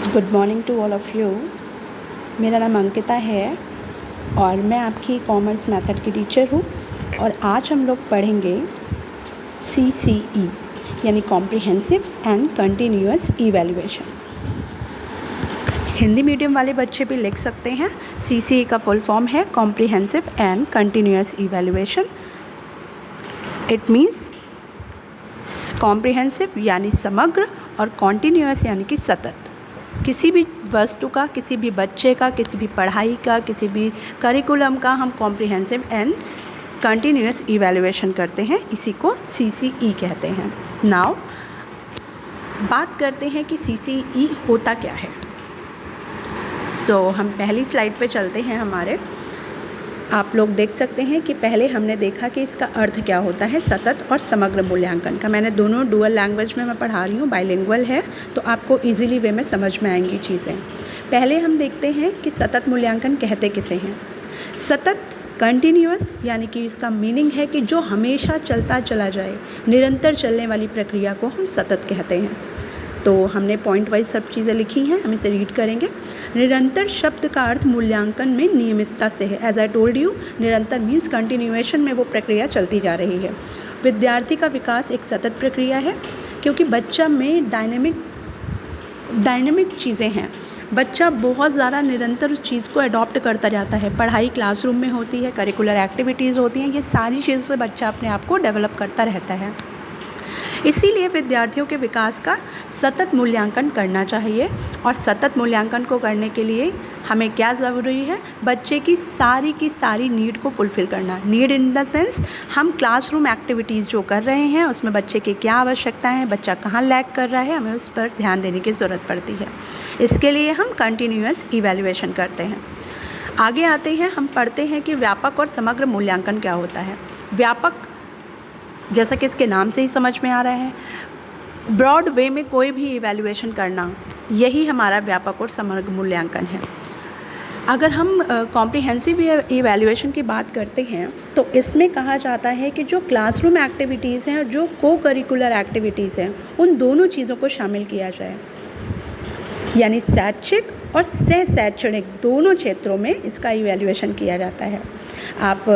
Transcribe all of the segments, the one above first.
Good morning to all of you. मेरा नाम अंकिता है और मैं आपकी कॉमर्स मेथड की टीचर हूँ। और आज हम लोग पढ़ेंगे CCE यानी comprehensive and continuous evaluation. Hindi medium वाले बच्चे भी लिख सकते हैं। CCE का फुल फॉर्म है comprehensive and continuous evaluation. It means comprehensive यानी समग्र और कॉन्टिन्यूअस यानी कि सतत। किसी भी वस्तु का, किसी भी बच्चे का, किसी भी पढ़ाई का, किसी भी करिकुलम का हम कॉम्प्रिहेंसिव एंड कंटिन्यूअस इवैल्यूएशन करते हैं। इसी को CCE कहते हैं। नाउ बात करते हैं कि CCE होता क्या है। हम पहली स्लाइड पे चलते हैं। हमारे आप लोग देख सकते हैं कि पहले हमने देखा कि इसका अर्थ क्या होता है, सतत और समग्र मूल्यांकन का। मैंने दोनों डुअल लैंग्वेज में मैं पढ़ा रही हूँ, बाइलिंगुअल है, तो आपको इजीली वे में समझ में आएंगी चीज़ें। पहले हम देखते हैं कि सतत मूल्यांकन कहते किसे हैं। सतत कंटिन्यूअस यानी कि इसका मीनिंग है कि जो हमेशा चलता चला जाए, निरंतर चलने वाली प्रक्रिया को हम सतत कहते हैं। तो हमने पॉइंट वाइज सब चीज़ें लिखी हैं, हम इसे रीड करेंगे। निरंतर शब्द का अर्थ मूल्यांकन में नियमितता से है। एज आई टोल्ड यू, निरंतर मीन्स कंटिन्यूएशन में वो प्रक्रिया चलती जा रही है। विद्यार्थी का विकास एक सतत प्रक्रिया है क्योंकि बच्चा में डायनेमिक चीज़ें हैं। बच्चा बहुत ज़्यादा निरंतर उस चीज़ को अडॉप्ट करता जाता है। पढ़ाई क्लासरूम में होती है, करिकुलर एक्टिविटीज़ होती हैं, ये सारी चीज़ों से बच्चा अपने आप को डेवलप करता रहता है। इसीलिए विद्यार्थियों के विकास का सतत मूल्यांकन करना चाहिए। और सतत मूल्यांकन को करने के लिए हमें क्या ज़रूरी है, बच्चे की सारी नीड को फुलफ़िल करना। नीड इन द सेंस हम क्लासरूम एक्टिविटीज़ जो कर रहे हैं उसमें बच्चे की क्या आवश्यकता है, बच्चा कहाँ लैग कर रहा है, हमें उस पर ध्यान देने की ज़रूरत पड़ती है। इसके लिए हम कंटिन्यूअस इवैल्यूएशन करते हैं। आगे आते हैं, हम पढ़ते हैं कि व्यापक और समग्र मूल्यांकन क्या होता है। व्यापक जैसा कि इसके नाम से ही समझ में आ रहा है, ब्रॉड वे में कोई भी इवैल्यूएशन करना, यही हमारा व्यापक और समग्र मूल्यांकन है। अगर हम कॉम्प्रिहेंसिव इवैल्यूएशन की बात करते हैं तो इसमें कहा जाता है कि जो क्लासरूम एक्टिविटीज़ हैं और जो को करिकुलर एक्टिविटीज़ हैं, उन दोनों चीज़ों को शामिल किया जाए। यानी शैक्षिक और सह शैक्षणिक दोनों क्षेत्रों में इसका इवैल्यूएशन किया जाता है। आप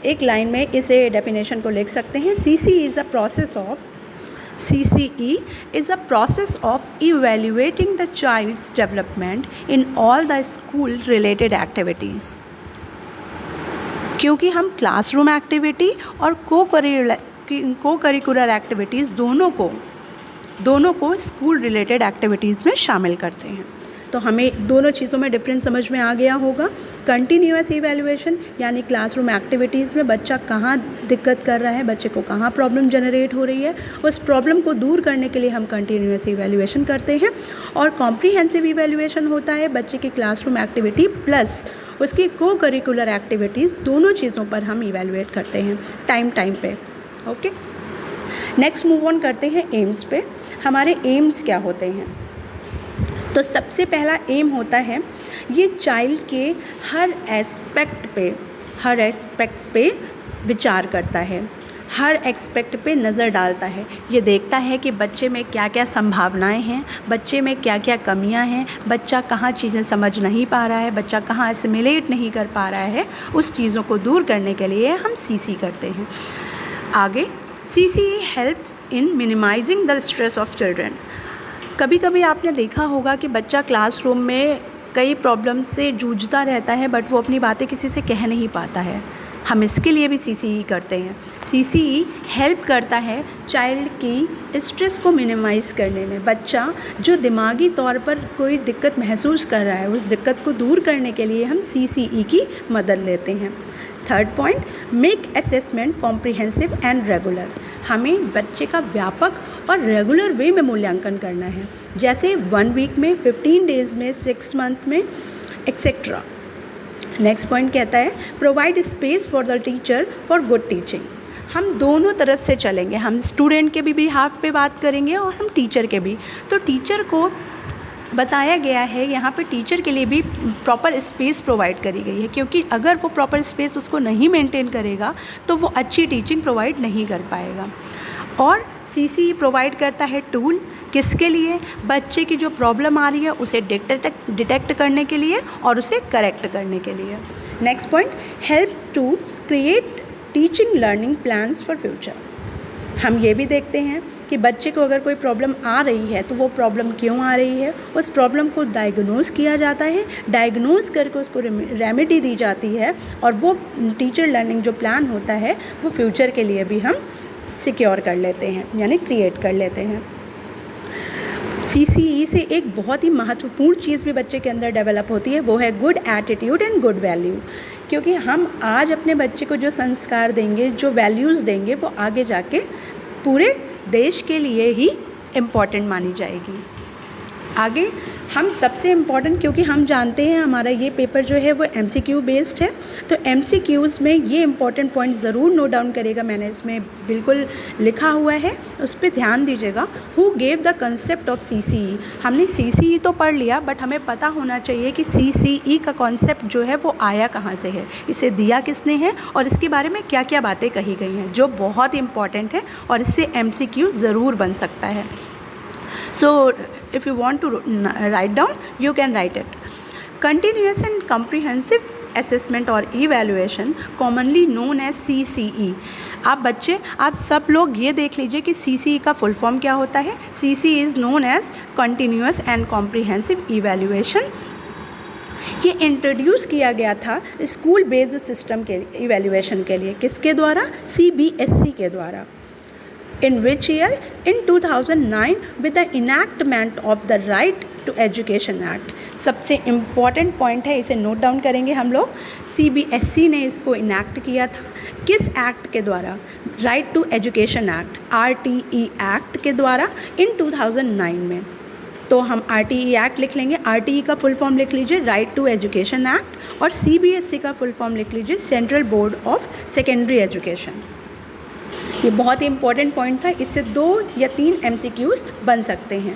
एक लाइन में इसे डेफिनेशन को लिख सकते हैं। CCE is a process of evaluating the child's development in all the school related activities। क्योंकि हम क्लासरूम एक्टिविटी और को करिकुलर एक्टिविटीज़ दोनों को स्कूल रिलेटेड एक्टिविटीज़ में शामिल करते हैं। तो हमें दोनों चीज़ों में डिफरेंस समझ में आ गया होगा। कंटिन्यूअस इवैल्यूएशन यानी क्लासरूम एक्टिविटीज़ में बच्चा कहाँ दिक्कत कर रहा है, बच्चे को कहाँ प्रॉब्लम जनरेट हो रही है, उस प्रॉब्लम को दूर करने के लिए हम कंटिन्यूअस इवैल्यूएशन करते हैं। और कॉम्प्रिहेंसिव इवैल्यूएशन होता है बच्चे की क्लासरूम एक्टिविटी प्लस उसकी को करिकुलर एक्टिविटीज़, दोनों चीज़ों पर हम इवैल्यूएट करते हैं टाइम पे। ओके, नेक्स्ट मूव ऑन करते हैं एम्स पे। हमारे एम्स क्या होते हैं? तो सबसे पहला एम होता है, ये चाइल्ड के हर एस्पेक्ट पे विचार करता है, हर एस्पेक्ट पे नज़र डालता है। ये देखता है कि बच्चे में क्या क्या संभावनाएं हैं, बच्चे में क्या क्या कमियां हैं, बच्चा कहाँ चीज़ें समझ नहीं पा रहा है, बच्चा कहाँ एसिमिलेट नहीं कर पा रहा है। उस चीज़ों को दूर करने के लिए हम CC करते हैं। आगे, CCE help in minimizing the stress of children. कभी कभी आपने देखा होगा कि बच्चा क्लासरूम में कई प्रॉब्लम से जूझता रहता है बट वो अपनी बातें किसी से कह नहीं पाता है। हम इसके लिए भी CCE करते हैं। CCE हेल्प करता है चाइल्ड की स्ट्रेस को मिनिमाइज़ करने में। बच्चा जो दिमागी तौर पर कोई दिक्कत महसूस कर रहा है, उस दिक्कत को दूर करने के लिए हम CCE की मदद लेते हैं। Third point, make assessment comprehensive and regular. हमें बच्चे का व्यापक और रेगुलर वे में मूल्यांकन करना है, जैसे 1 वीक में, 15 डेज़ में, 6 मंथ में, एक्सेट्रा। नेक्स्ट पॉइंट कहता है, provide space for the teacher for good teaching. हम दोनों तरफ से चलेंगे, हम स्टूडेंट के भी बिहाफ पे बात करेंगे और हम टीचर के भी। तो टीचर को बताया गया है, यहाँ पे टीचर के लिए भी प्रॉपर स्पेस प्रोवाइड करी गई है, क्योंकि अगर वो प्रॉपर स्पेस उसको नहीं मेंटेन करेगा तो वो अच्छी टीचिंग प्रोवाइड नहीं कर पाएगा। और CCE प्रोवाइड करता है टूल, किसके लिए? बच्चे की जो प्रॉब्लम आ रही है उसे डिटेक्ट करने के लिए और उसे करेक्ट करने के लिए। Next point, help to create teaching learning plans for future. हम ये भी देखते हैं कि बच्चे को अगर कोई प्रॉब्लम आ रही है तो वो प्रॉब्लम क्यों आ रही है, उस प्रॉब्लम को डायग्नोज किया जाता है, डायग्नोज करके उसको रेमेडी दी जाती है, और वो टीचर लर्निंग जो प्लान होता है वो फ्यूचर के लिए भी हम सिक्योर कर लेते हैं, यानी क्रिएट कर लेते हैं। CCE से एक बहुत ही महत्वपूर्ण चीज़ भी बच्चे के अंदर डेवलप होती है, वो है good attitude and good value. क्योंकि हम आज अपने बच्चे को जो संस्कार देंगे, जो वैल्यूज़ देंगे, वो आगे जाके पूरे देश के लिए ही इम्पॉर्टेंट मानी जाएगी। आगे हम सबसे इम्पॉर्टेंट, क्योंकि हम जानते हैं हमारा ये पेपर जो है वो MCQ बेस्ड है, तो MCQs में ये इम्पॉर्टेंट पॉइंट ज़रूर नोट डाउन करेगा, मैंने इसमें बिल्कुल लिखा हुआ है, उस पर ध्यान दीजिएगा। Who gave the concept of CCE। हमने CCE तो पढ़ लिया, बट हमें पता होना चाहिए कि CCE का कॉन्सेप्ट जो है वो आया कहाँ से है, इसे दिया किसने है, और इसके बारे में क्या क्या बातें कही गई हैं, जो बहुत इम्पॉर्टेंट है और इससे MCQ ज़रूर बन सकता है। So if you want to write down, you can write it. Continuous and comprehensive assessment or evaluation, commonly known as CCE। आप बच्चे, आप सब लोग ये देख लीजिए कि CCE का फुल फॉर्म क्या होता है। CCE is known as continuous and comprehensive evaluation. ये इंट्रोड्यूस किया गया था स्कूल बेस्ड सिस्टम के इवैल्यूएशन के लिए, किसके द्वारा? CBSE के द्वारा। In which year? In 2009 with the enactment of the Right to Education Act। सबसे इम्पॉर्टेंट पॉइंट है, इसे नोट डाउन करेंगे हम लोग। CBSE ने इसको इनैक्ट किया था, किस एक्ट के द्वारा? Right to education act, RTE act के द्वारा, इन 2009 में। तो हम RTE एक्ट लिख लेंगे। RTE का फुल फॉर्म लिख लीजिए राइट टू एजुकेशन एक्ट, और CBSE का फुल फॉर्म लिख लीजिए central board of secondary education. ये बहुत ही इम्पॉर्टेंट पॉइंट था, इससे 2 या 3 MCQs बन सकते हैं।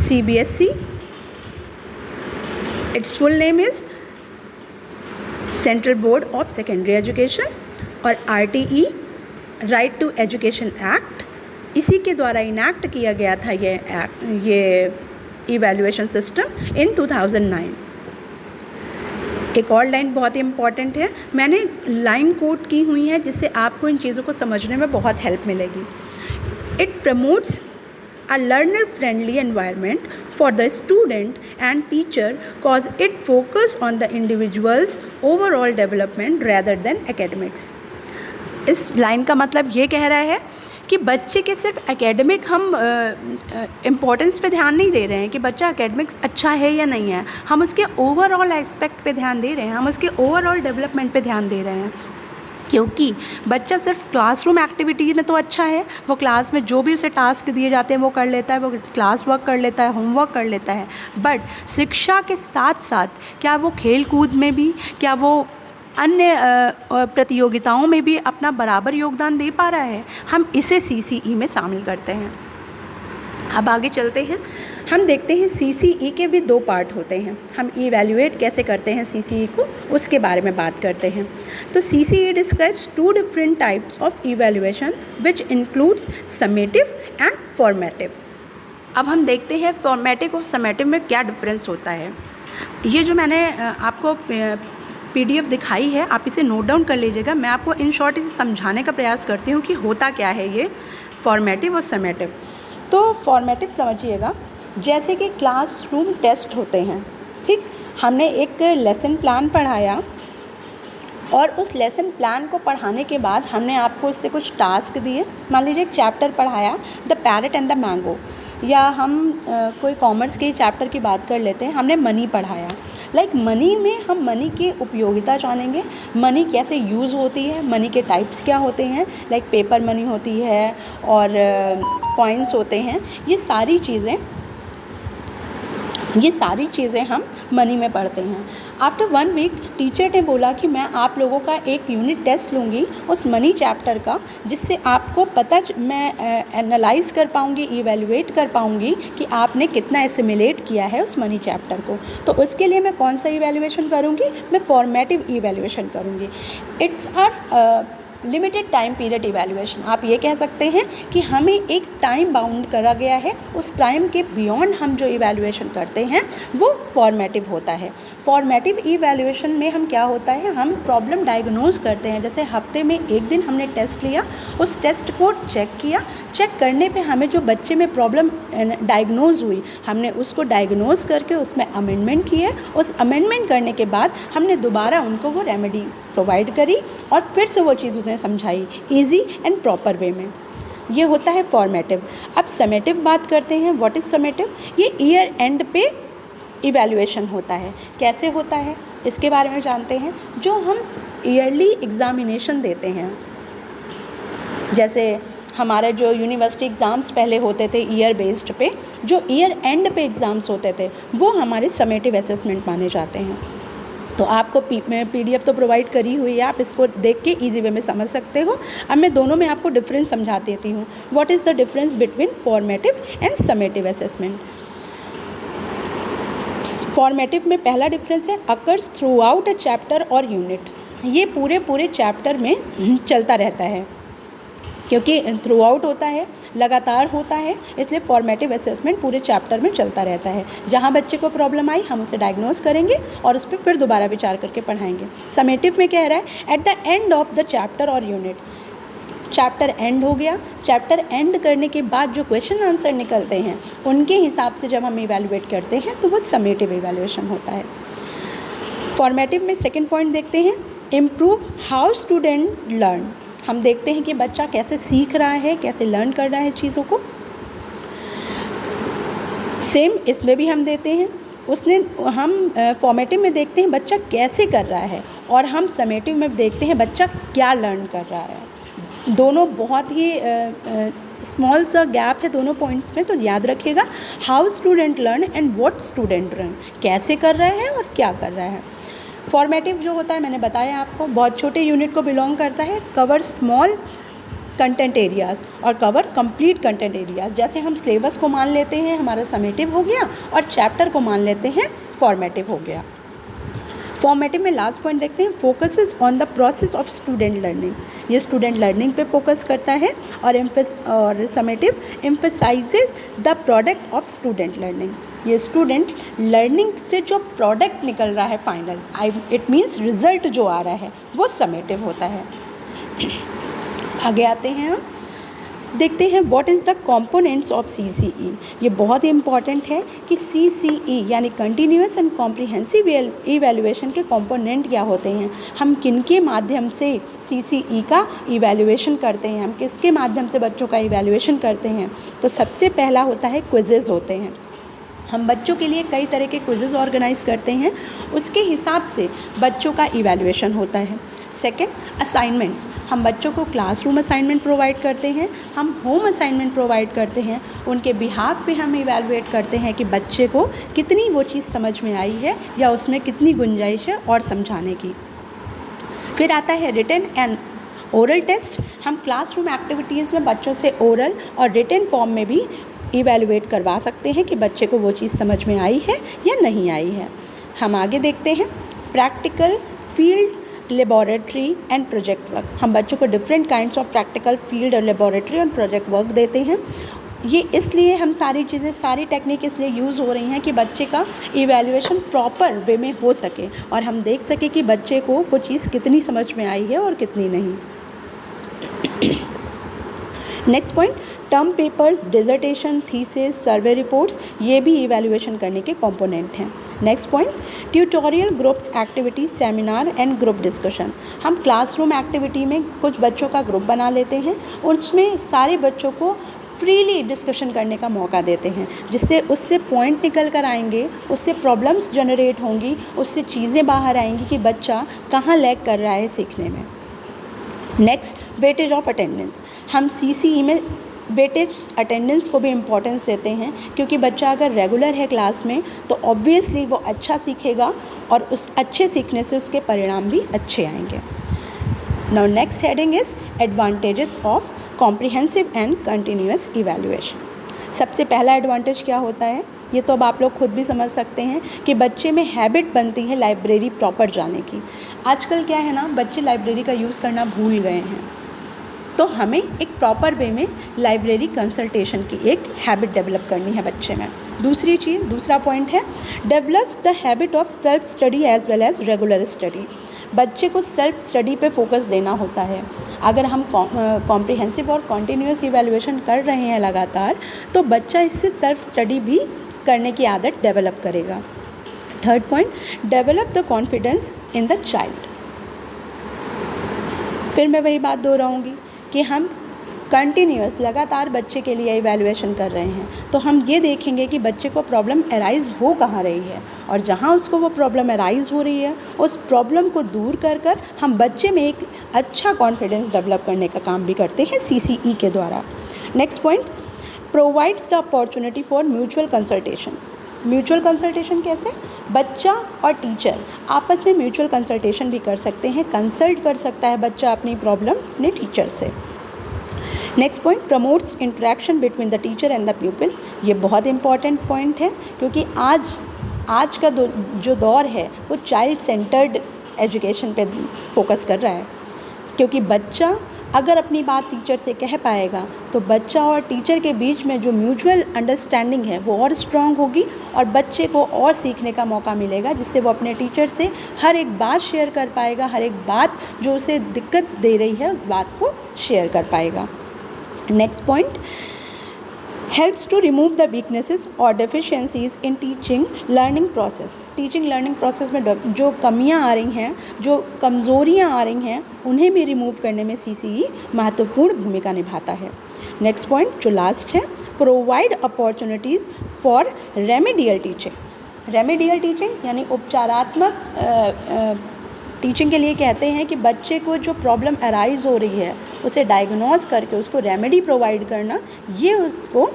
CBSE, it's full name is central board of secondary education, और RTE right to education act, इसी के द्वारा इनैक्ट किया गया था ये इवैल्यूएशन सिस्टम इन 2009। एक और लाइन बहुत ही इम्पॉर्टेंट है, मैंने लाइन कोट की हुई है जिससे आपको इन चीज़ों को समझने में बहुत हेल्प मिलेगी। It promotes a learner friendly environment for the student and teacher cause it focus on the individuals overall development rather than academics. इस लाइन का मतलब ये कह रहा है कि बच्चे के सिर्फ एकेडमिक हम इम्पोर्टेंस पे ध्यान नहीं दे रहे हैं कि बच्चा एकेडमिक्स अच्छा है या नहीं है, हम उसके ओवरऑल एस्पेक्ट पे ध्यान दे रहे हैं, हम उसके ओवरऑल डेवलपमेंट पे ध्यान दे रहे हैं। क्योंकि बच्चा सिर्फ क्लासरूम एक्टिविटी में तो अच्छा है, वो क्लास में जो भी उसे टास्क दिए जाते हैं वो कर लेता है, वो क्लास वर्क कर लेता है, होमवर्क कर लेता है, बट शिक्षा के साथ साथ क्या वो खेल कूद में भी, क्या वो अन्य प्रतियोगिताओं में भी अपना बराबर योगदान दे पा रहा है? हम इसे CCE में शामिल करते हैं। अब आगे चलते हैं, हम देखते हैं CCE के भी 2 पार्ट होते हैं। हम इवैल्यूएट कैसे करते हैं CCE को, उसके बारे में बात करते हैं। तो CCE describes 2 different types of evaluation which includes summative and formative. अब हम देखते हैं फॉर्मेटिव और समेटिव में क्या डिफरेंस होता है। ये जो मैंने आपको PDF दिखाई है, आप इसे नोट डाउन कर लीजिएगा। मैं आपको इन शॉर्ट इसे समझाने का प्रयास करती हूँ कि होता क्या है ये फॉर्मेटिव और समेटिव। तो फॉर्मेटिव समझिएगा, जैसे कि क्लासरूम टेस्ट होते हैं, ठीक, हमने एक लेसन प्लान पढ़ाया और उस लेसन प्लान को पढ़ाने के बाद हमने आपको उससे कुछ टास्क दिए। मान लीजिए एक चैप्टर पढ़ाया the parrot and the mango, या हम कोई कॉमर्स के चैप्टर की बात कर लेते हैं, हमने मनी पढ़ाया। लाइक मनी में हम मनी की उपयोगिता जानेंगे, मनी कैसे यूज़ होती है, मनी के टाइप्स क्या होते हैं, लाइक पेपर मनी होती है और कॉइन्स होते हैं। ये सारी चीज़ें हम मनी में पढ़ते हैं। आफ्टर 1 वीक टीचर ने बोला कि मैं आप लोगों का एक यूनिट टेस्ट लूँगी उस मनी चैप्टर का, जिससे आपको मैं एनालाइज़ कर पाऊँगी, इवैल्यूएट कर पाऊँगी कि आपने कितना एसिमिलेट किया है उस मनी चैप्टर को। तो उसके लिए मैं कौन सा इवैल्यूएशन करूँगी? मैं फॉर्मेटिव इवैल्यूएशन करूँगी। It's are limited time period evaluation, आप ये कह सकते हैं कि हमें एक टाइम बाउंड करा गया है, उस टाइम के बियॉन्ड हम जो इवैल्यूएशन करते हैं वो फॉर्मेटिव होता है। फॉर्मेटिव इवैल्यूएशन में हम क्या होता है, हम प्रॉब्लम डायग्नोज करते हैं। जैसे हफ्ते में एक दिन हमने टेस्ट लिया, उस टेस्ट को चेक किया, चेक करने पे हमें जो बच्चे में प्रॉब्लम डायग्नोज हुई, हमने उसको डायग्नोज करके उसमें अमेंडमेंट किए। उस अमेंडमेंट करने के बाद हमने दोबारा उनको वो रेमेडी प्रोवाइड करी और फिर से वो चीज़ उन्हें समझाई ईजी एंड प्रॉपर वे में। ये होता है फॉर्मेटिव। अब समेटिव बात करते हैं। What is summative? ये ईयर एंड पे इवैल्यूएशन होता है। कैसे होता है इसके बारे में जानते हैं। जो हम ईयरली एग्ज़ामिनेशन देते हैं, जैसे हमारे जो यूनिवर्सिटी एग्ज़ाम्स पहले होते थे ईयर बेस्ड पे, जो ईयर एंड पे एग्ज़ाम्स होते थे वो हमारे समेटिव असेसमेंट माने जाते हैं। तो आपको PDF तो प्रोवाइड करी हुई है, आप इसको देख के ईजी वे में समझ सकते हो। अब मैं दोनों में आपको डिफरेंस समझा देती हूँ। What is the difference between formative and summative assessment? Formative में पहला डिफरेंस है occurs through out a chapter और यूनिट। ये पूरे चैप्टर में चलता रहता है, क्योंकि थ्रू आउट होता है, लगातार होता है, इसलिए फॉर्मेटिव असेसमेंट पूरे चैप्टर में चलता रहता है। जहाँ बच्चे को प्रॉब्लम आई हम उसे डायग्नोज करेंगे और उस पर फिर दोबारा विचार करके पढ़ाएंगे। समेटिव में कह रहा है at the end of the chapter और यूनिट। चैप्टर एंड हो गया, चैप्टर एंड करने के बाद जो क्वेश्चन आंसर निकलते हैं उनके हिसाब से जब हम इवैल्यूएट करते हैं तो वो समेटिव इवैल्यूएशन होता है। फॉर्मेटिव में सेकेंड पॉइंट देखते हैं, इम्प्रूव हाउ स्टूडेंट लर्न। हम देखते हैं कि बच्चा कैसे सीख रहा है, कैसे लर्न कर रहा है चीज़ों को। सेम इसमें भी हम देते हैं, हम फॉर्मेटिव में देखते हैं बच्चा कैसे कर रहा है और हम समेटिव में देखते हैं बच्चा क्या लर्न कर रहा है। दोनों बहुत ही स्मॉल सा गैप है दोनों पॉइंट्स में, तो याद रखिएगा how student learn and what student learn, कैसे कर रहा है और क्या कर रहा है। फॉर्मेटिव जो होता है मैंने बताया आपको, बहुत छोटे यूनिट को बिलोंग करता है, कवर स्मॉल कंटेंट एरियाज़ और कवर कंप्लीट कंटेंट एरियाज़। जैसे हम सिलेबस को मान लेते हैं हमारा समेटिव हो गया और चैप्टर को मान लेते हैं फॉर्मेटिव हो गया। फॉर्मेटिव में लास्ट पॉइंट देखते हैं, focuses on the process of student learning. ये स्टूडेंट लर्निंग पे फोकस करता है और summative emphasises the product of student learning. ये स्टूडेंट लर्निंग से जो प्रोडक्ट निकल रहा है फाइनल, इट मीन्स रिजल्ट जो आ रहा है वो समेटिव होता है। आगे आते हैं हम, देखते हैं what is the components of CCE। ये बहुत ही इम्पॉर्टेंट है कि CCE यानी कंटिन्यूअस एंड कॉम्प्रिहेंसिव इवैल्यूएशन के कंपोनेंट क्या होते हैं, हम किन के माध्यम से CCE का इवैल्यूएशन करते हैं, हम किसके माध्यम से बच्चों का इवैल्यूएशन करते हैं। तो सबसे पहला होता है क्विज़ेज़ होते हैं। हम बच्चों के लिए कई तरह के क्विज़ेज़ ऑर्गेनाइज़ करते हैं, उसके हिसाब से बच्चों का इवैल्यूएशन होता है। Second, assignments. हम बच्चों को क्लासरूम असाइनमेंट प्रोवाइड करते हैं, हम होम असाइनमेंट प्रोवाइड करते हैं, उनके बिहाफ पे हम इवैल्यूएट करते हैं कि बच्चे को कितनी वो चीज़ समझ में आई है या उसमें कितनी गुंजाइश है और समझाने की। फिर आता है रिटन एंड ओरल टेस्ट। हम क्लासरूम एक्टिविटीज़ में बच्चों से ओरल और रिटन फॉर्म में भी इवैल्यूएट करवा सकते हैं कि बच्चे को वो चीज़ समझ में आई है या नहीं आई है। हम आगे देखते हैं practical, field, laboratory and project work. हम बच्चों को different kinds of practical, field और लेबॉरेटरी और प्रोजेक्ट वर्क देते हैं। ये इसलिए हम सारी टेक्निक इसलिए यूज़ हो रही हैं कि बच्चे का इवैल्यूएशन प्रॉपर वे में हो सके और हम देख सके कि बच्चे को वो चीज़ कितनी समझ में आई है और कितनी नहीं। Next point, term papers, dissertation, thesis, survey reports, ये भी इवैल्यूएशन करने के कंपोनेंट हैं। Next point, tutorial, groups activity, seminar and group discussion. हम क्लासरूम एक्टिविटी में कुछ बच्चों का ग्रुप बना लेते हैं, उसमें सारे बच्चों को फ्रीली डिस्कशन करने का मौका देते हैं, जिससे उससे पॉइंट निकल कर आएंगे, उससे प्रॉब्लम्स जनरेट होंगी, उससे चीज़ें बाहर आएंगी कि बच्चा कहाँ लैग कर रहा है सीखने में। Next, weightage of attendance. हम CCE में वेटेज अटेंडेंस को भी इम्पोर्टेंस देते हैं, क्योंकि बच्चा अगर रेगुलर है क्लास में तो ऑब्वियसली वो अच्छा सीखेगा और उस अच्छे सीखने से उसके परिणाम भी अच्छे आएंगे। Now next heading is advantages of comprehensive and continuous evaluation. सबसे पहला एडवांटेज क्या होता है, ये तो अब आप लोग खुद भी समझ सकते हैं कि बच्चे में हैबिट बनती है लाइब्रेरी प्रॉपर जाने की। आजकल क्या है ना, बच्चे लाइब्रेरी का यूज़ करना भूल गए हैं, तो हमें एक प्रॉपर वे में लाइब्रेरी कंसल्टेशन की एक हैबिट डेवलप करनी है बच्चे में। दूसरा पॉइंट है, develops the habit of self study as well as regular study. बच्चे को सेल्फ स्टडी पे फोकस देना होता है। अगर हम कॉम्प्रिहेंसिव और कॉन्टीन्यूअस इवैल्यूएशन कर रहे हैं लगातार, तो बच्चा इससे सेल्फ स्टडी भी करने की आदत डेवलप करेगा। Third point, develop the confidence in the child. फिर मैं वही बात दोहराऊंगी कि हम कंटिन्यूअस लगातार बच्चे के लिए इवैल्यूएशन कर रहे हैं, तो हम ये देखेंगे कि बच्चे को प्रॉब्लम अराइज़ हो कहाँ रही है, और जहाँ उसको वो प्रॉब्लम अराइज़ हो रही है उस प्रॉब्लम को दूर कर हम बच्चे में एक अच्छा कॉन्फिडेंस डेवलप करने का काम भी करते हैं CCE के द्वारा। Next point, provides the opportunity for mutual consultation. Mutual consultation कैसे? बच्चा और टीचर आपस में म्यूचुअल कंसल्टेशन भी कर सकते हैं, कंसल्ट कर सकता है बच्चा अपनी प्रॉब्लम अपने टीचर से। Next point, promotes interaction between the teacher and the प्यूपिल। ये बहुत इंपॉर्टेंट पॉइंट है, क्योंकि आज का जो दौर है वो चाइल्ड सेंटर्ड एजुकेशन पे फोकस कर रहा है, क्योंकि बच्चा अगर अपनी बात टीचर से कह पाएगा तो बच्चा और टीचर के बीच में जो म्यूचुअल अंडरस्टैंडिंग है वो और स्ट्रॉन्ग होगी, और बच्चे को और सीखने का मौका मिलेगा, जिससे वो अपने टीचर से हर एक बात शेयर कर पाएगा, हर एक बात जो उसे दिक्कत दे रही है उस बात को शेयर कर पाएगा। Next point, helps to remove the weaknesses और deficiencies in teaching learning process. Teaching learning process में जो कमियां आ रही हैं, जो कमज़ोरियां आ रही हैं, उन्हें भी रिमूव करने में CCE महत्वपूर्ण भूमिका निभाता है। नेक्स्ट पॉइंट जो लास्ट है, provide opportunities for remedial teaching. Remedial teaching यानी उपचारात्मक टीचिंग के लिए कहते हैं कि बच्चे को जो प्रॉब्लम अराइज़ हो रही है उसे डायग्नोज करके उसको रेमेडी प्रोवाइड करना, ये उसको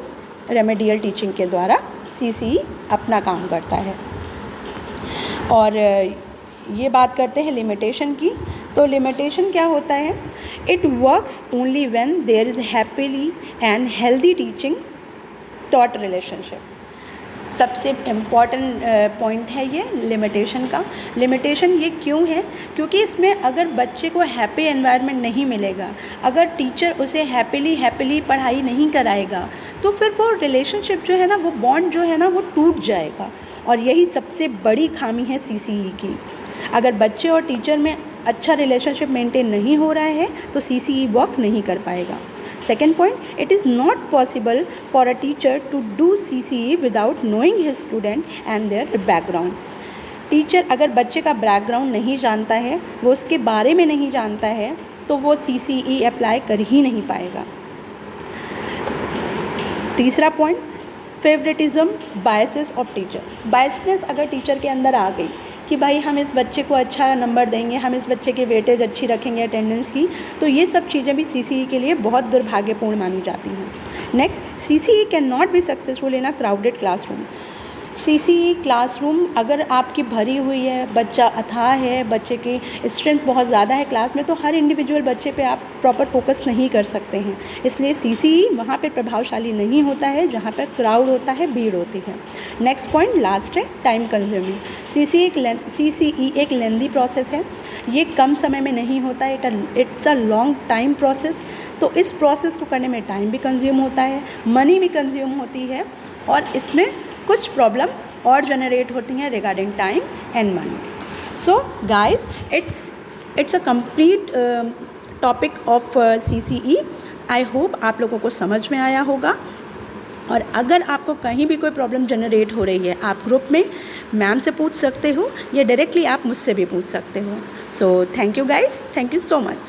रेमेडियल टीचिंग के द्वारा CCE अपना काम करता है। और ये बात करते हैं लिमिटेशन की, तो लिमिटेशन क्या होता है? It works only when there is happily and healthy teaching taught relationship. सबसे इम्पॉर्टेंट पॉइंट है ये लिमिटेशन का। लिमिटेशन ये क्यों है? क्योंकि इसमें अगर बच्चे को हैप्पी एनवायरनमेंट नहीं मिलेगा, अगर टीचर उसे हैप्पीली पढ़ाई नहीं कराएगा, तो फिर वो रिलेशनशिप जो है ना, वो बॉन्ड जो है ना, वो टूट जाएगा। और यही सबसे बड़ी खामी है CCE की। अगर बच्चे और टीचर में अच्छा रिलेशनशिप मेंटेन नहीं हो रहा है तो CCE वर्क नहीं कर पाएगा। Second point, it is not possible for a teacher to do CCE without knowing his student and their background. Teacher अगर बच्चे का बैकग्राउंड नहीं जानता है, वो उसके बारे में नहीं जानता है, तो वो CCE अप्लाई कर ही नहीं पाएगा। तीसरा point, favouritism biases of teacher. Biasness अगर टीचर के अंदर आ गई कि भाई हम इस बच्चे को अच्छा नंबर देंगे, हम इस बच्चे की वेटेज अच्छी रखेंगे अटेंडेंस की, तो ये सब चीज़ें भी CCE के लिए बहुत दुर्भाग्यपूर्ण मानी जाती हैं। Next, CCE can not be successful in a crowded classroom. CCE classroom अगर आपकी भरी हुई है, बच्चा अथाह है, बच्चे की स्ट्रेंथ बहुत ज़्यादा है क्लास में, तो हर इंडिविजुअल बच्चे पे आप प्रॉपर फोकस नहीं कर सकते हैं। इसलिए CCE वहाँ पे प्रभावशाली नहीं होता है जहाँ पर क्राउड होता है, भीड़ होती है। नेक्स्ट पॉइंट लास्ट है, टाइम कंज्यूमिंग। CCE एक लेंदी प्रोसेस है, ये कम समय में नहीं होता है, it's a long time process. तो इस प्रोसेस को करने में टाइम भी कंज्यूम होता है, मनी भी कंज्यूम होती है, और इसमें कुछ प्रॉब्लम और जनरेट होती हैं regarding time and money. So guys, it's a complete topic of CCE। I hope आप लोगों को समझ में आया होगा, और अगर आपको कहीं भी कोई प्रॉब्लम जनरेट हो रही है, आप ग्रुप में मैम से पूछ सकते हो या डायरेक्टली आप मुझसे भी पूछ सकते हो। So thank you guys, thank you so much.